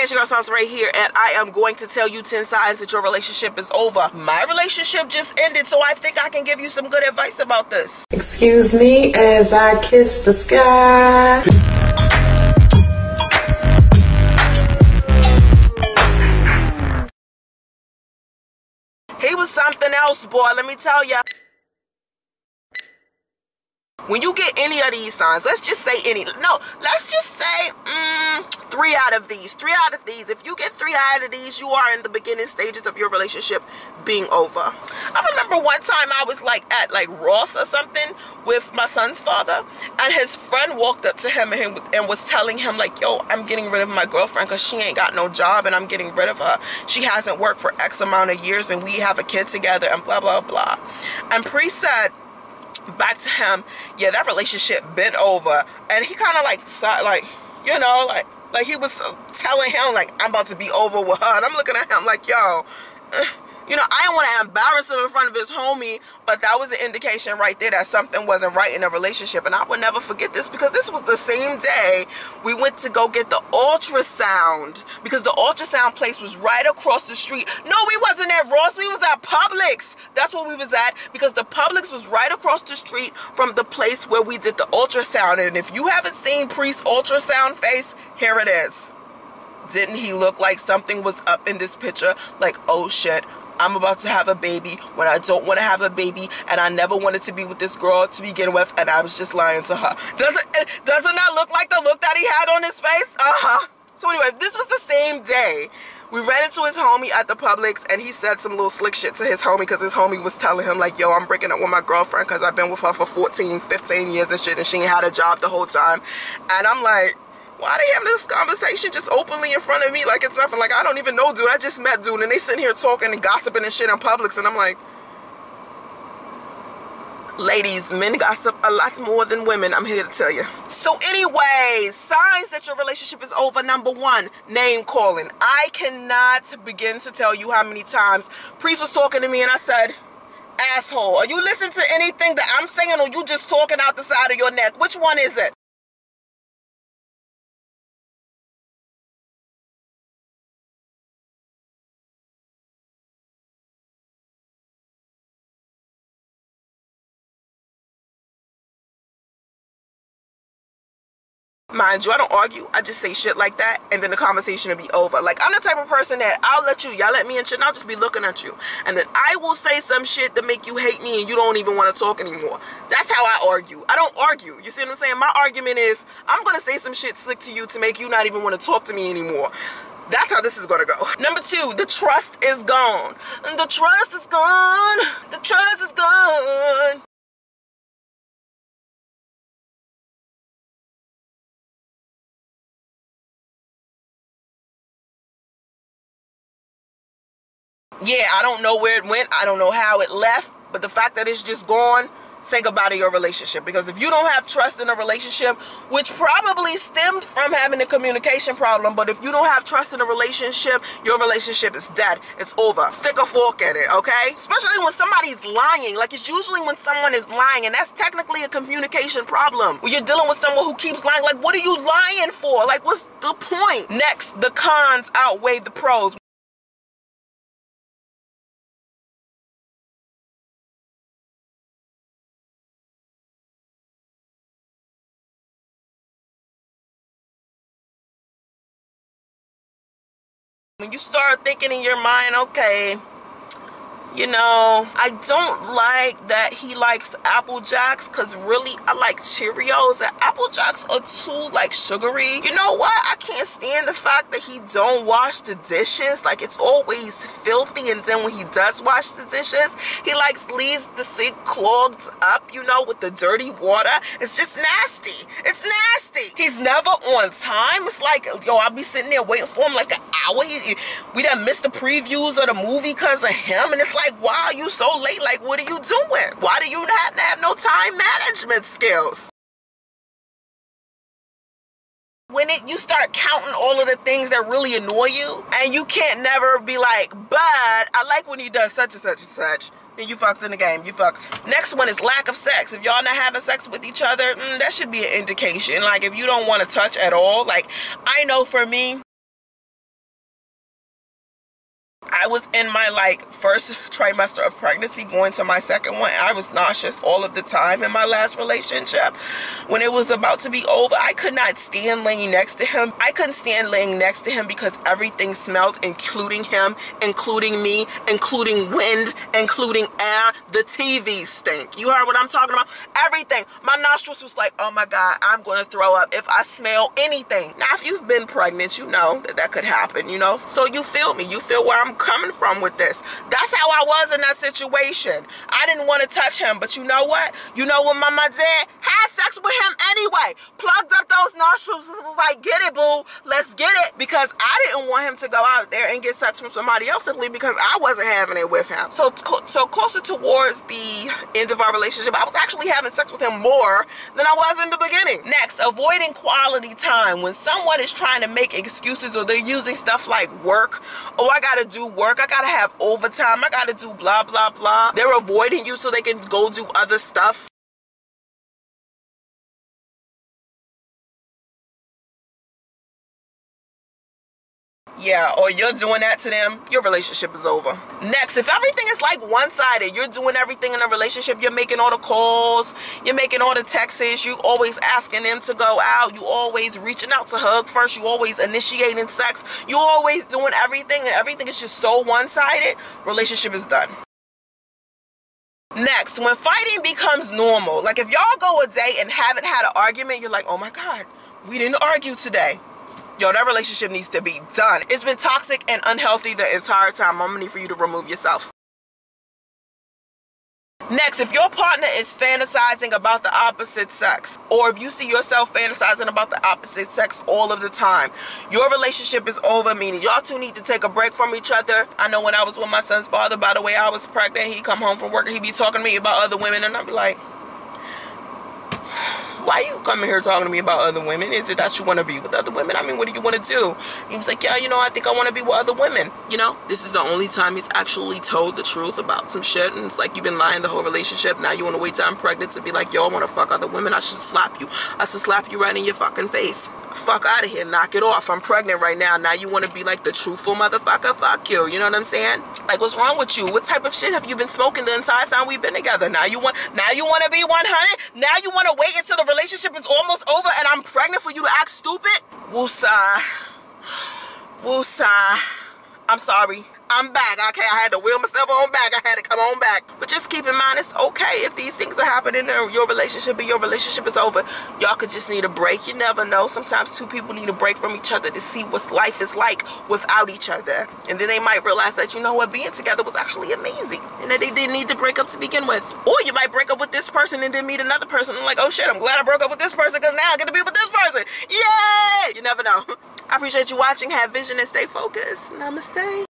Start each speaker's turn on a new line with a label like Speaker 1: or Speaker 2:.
Speaker 1: it's your girl Soncerae here, and I am going to tell you 10 signs that your relationship is over. My relationship just ended, so I think I can give you some good advice about this.
Speaker 2: Excuse me as I kiss the sky.
Speaker 1: He was something else, boy, let me tell ya. When you get any of these signs, let's just say let's just say 3 out of these. 3 out of these. If you get 3 out of these, you are in the beginning stages of your relationship being over. I remember one time I was at Ross or something with my son's father, and his friend walked up to him and was telling him yo, I'm getting rid of my girlfriend because she ain't got no job and I'm getting rid of her. She hasn't worked for X amount of years and we have a kid together and blah, blah, blah. And Pre said back to him, yeah, that relationship been over. And he kind of he was telling him I'm about to be over with her. And I'm looking at him yo, I didn't want to embarrass him in front of his homie, but that was an indication right there that something wasn't right in a relationship. And I will never forget this because this was the same day we went to go get the ultrasound, because the ultrasound place was right across the street. No, we wasn't at Ross, we was at Publix. That's where we was at, because the Publix was right across the street from the place where we did the ultrasound. And if you haven't seen Priest's ultrasound face, here it is. Didn't he look like something was up in this picture? Oh shit, I'm about to have a baby when I don't want to have a baby, and I never wanted to be with this girl to begin with, and I was just lying to her. Doesn't that look like the look that he had on his face? So anyway, this was the same day. We ran into his homie at the Publix, and he said some little slick shit to his homie because his homie was telling him yo, I'm breaking up with my girlfriend because I've been with her for 14, 15 years and shit, and she ain't had a job the whole time. And I'm like, why are they having this conversation just openly in front of me like it's nothing? I don't even know dude. I just met dude, and they sitting here talking and gossiping and shit in Publix, and I'm like, ladies, men gossip a lot more than women, I'm here to tell you. So anyway, signs that your relationship is over. Number 1, name calling. I cannot begin to tell you how many times Priest was talking to me and I said, asshole. Are you listening to anything that I'm saying, or you just talking out the side of your neck? Which one is it? Mind you, I don't argue. I just say shit like that, and then the conversation will be over. I'm the type of person that I'll let you yell at me and shit, and I'll just be looking at you. And then I will say some shit that make you hate me, and you don't even want to talk anymore. That's how I argue. I don't argue. You see what I'm saying? My argument is, I'm going to say some shit slick to you to make you not even want to talk to me anymore. That's how this is going to go. Number 2, the trust is gone. And the trust is gone. The trust is gone. Yeah, I don't know where it went. I don't know how it left. But the fact that it's just gone, say goodbye to your relationship. Because if you don't have trust in a relationship, which probably stemmed from having a communication problem, but if you don't have trust in a relationship, your relationship is dead. It's over. Stick a fork in it, okay? Especially when somebody's lying. It's usually when someone is lying, and that's technically a communication problem. When you're dealing with someone who keeps lying, what are you lying for? What's the point? Next, the cons outweigh the pros. When you start thinking in your mind, okay, I don't like that he likes Apple Jacks, because really I like Cheerios, and Apple Jacks are too sugary. You know what? I can't stand the fact that he don't wash the dishes. It's always filthy, and then when he does wash the dishes, he leaves the sink clogged up, with the dirty water. It's just nasty. It's nasty. He's never on time. It's yo, I'll be sitting there waiting for him an hour. We done missed the previews of the movie because of him, and it's why are you so late? What are you doing? Why do you not have no time management skills? When you start counting all of the things that really annoy you, and you can't never be but I like when he does such and such and such, then you fucked in the game. You fucked. Next one is lack of sex. If y'all not having sex with each other, that should be an indication. If you don't want to touch at all, I know for me, I was in my like first trimester of pregnancy going to my second one. I was nauseous all of the time in my last relationship. When it was about to be over, I could not stand laying next to him. I couldn't stand laying next to him because everything smelled, including him, including me, including wind, including air. The TV stink. You heard what I'm talking about? Everything. My nostrils was like, oh my God, I'm going to throw up if I smell anything. Now, if you've been pregnant, you know that that could happen, you know? So you feel me. You feel where I'm coming from with this. That's how I was in that situation. I didn't want to touch him, but you know what? You know what Mama did? Had sex with him anyway. Plugged up those nostrils and was like, get it, boo. Let's get it. Because I didn't want him to go out there and get sex from somebody else simply because I wasn't having it with him. So closer towards the end of our relationship, I was actually having sex with him more than I was in the beginning. Next, avoiding quality time. When someone is trying to make excuses or they're using stuff like work, oh, I gotta do work, I gotta have overtime, I gotta do blah, blah, blah. They're avoiding you so they can go do other stuff. Yeah, or you're doing that to them, your relationship is over. Next, if everything is like one-sided, you're doing everything in a relationship, you're making all the calls, you're making all the texts, you always asking them to go out, you always reaching out to hug first, you always initiating sex, you always doing everything, and everything is just so one-sided, relationship is done. Next, when fighting becomes normal, like if y'all go a day and haven't had an argument, you're like, oh my God, we didn't argue today. Yo, that relationship needs to be done. It's been toxic and unhealthy the entire time. I'm gonna need for you to remove yourself. Next, if your partner is fantasizing about the opposite sex, or if you see yourself fantasizing about the opposite sex all of the time, your relationship is over, meaning y'all two need to take a break from each other. I know when I was with my son's father, by the way, I was pregnant, he'd come home from work and he'd be talking to me about other women, and I'd be like, why you coming here talking to me about other women? Is it that you want to be with other women? I mean, what do you want to do? He was like, yeah, you know, I think I want to be with other women. You know, this is the only time he's actually told the truth about some shit. And it's like, you've been lying the whole relationship. Now you want to wait till I'm pregnant to be like, yo, I want to fuck other women. I should slap you. I should slap you right in your fucking face. Fuck out of here. Knock it off. I'm pregnant right now. Now you want to be like the truthful motherfucker? Fuck you. You know what I'm saying? Like, what's wrong with you? What type of shit have you been smoking the entire time we've been together? Now you want to be 100? Now you want to wait until the relationship is almost over and I'm pregnant for you to act stupid? Woosah. Woosah. I'm sorry. I'm back. Okay, I had to wheel myself on back. I had to come on back. But just keep in mind, it's okay if these things are happening in your relationship and your relationship is over. Y'all could just need a break. You never know. Sometimes two people need a break from each other to see what life is like without each other. And then they might realize that, you know what, being together was actually amazing. And that they didn't need to break up to begin with. Or you might break up with this person and then meet another person. And like, oh shit, I'm glad I broke up with this person because now I get to be with this person. Yay! You never know. I appreciate you watching. Have vision and stay focused. Namaste.